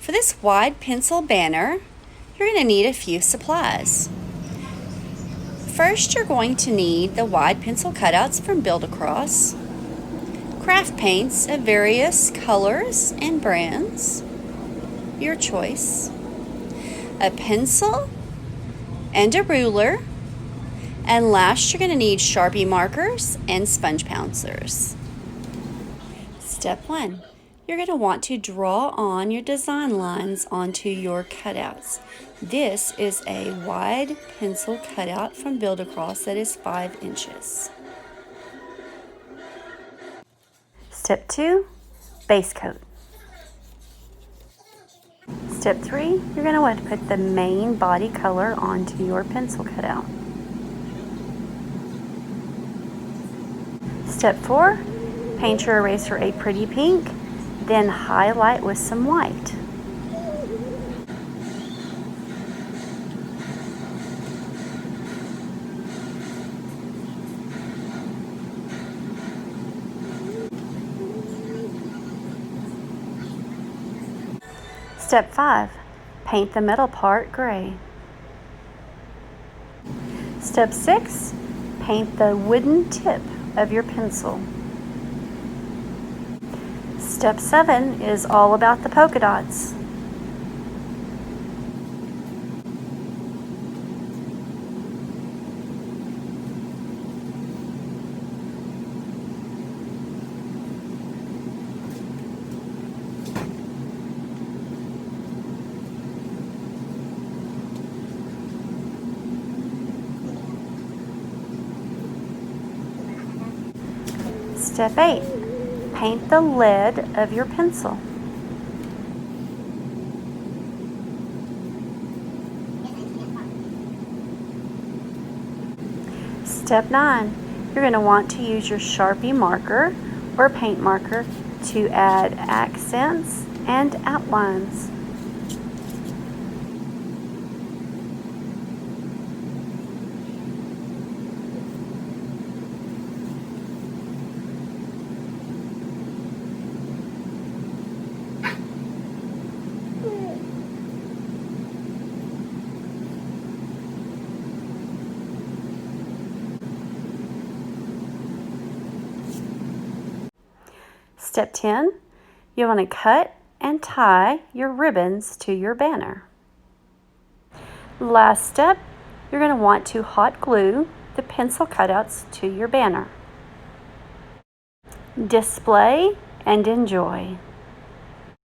For this wide pencil banner, you're going to need a few supplies. First, you're going to need the wide pencil cutouts from Build-A-Cross, craft paints of various colors and brands, your choice, a pencil and a ruler, and last you're going to need Sharpie markers and sponge pouncers. Step 1. You're going to want to draw on your design lines onto your cutouts. This is a wide pencil cutout from Build-A-Cross that is 5 inches. Step 2, base coat. Step 3, you're going to want to put the main body color onto your pencil cutout. Step 4, paint your eraser a pretty pink, then highlight with some white. Step 5, paint the middle part gray. Step 6, paint the wooden tip of your pencil. Step 7 is all about the polka dots. Step 8, paint the lid of your pencil. Step 9, you're going to want to use your Sharpie marker or paint marker to add accents and outlines. Step 10, you want to cut and tie your ribbons to your banner. Last step, you're going to want to hot glue the pencil cutouts to your banner. Display and enjoy.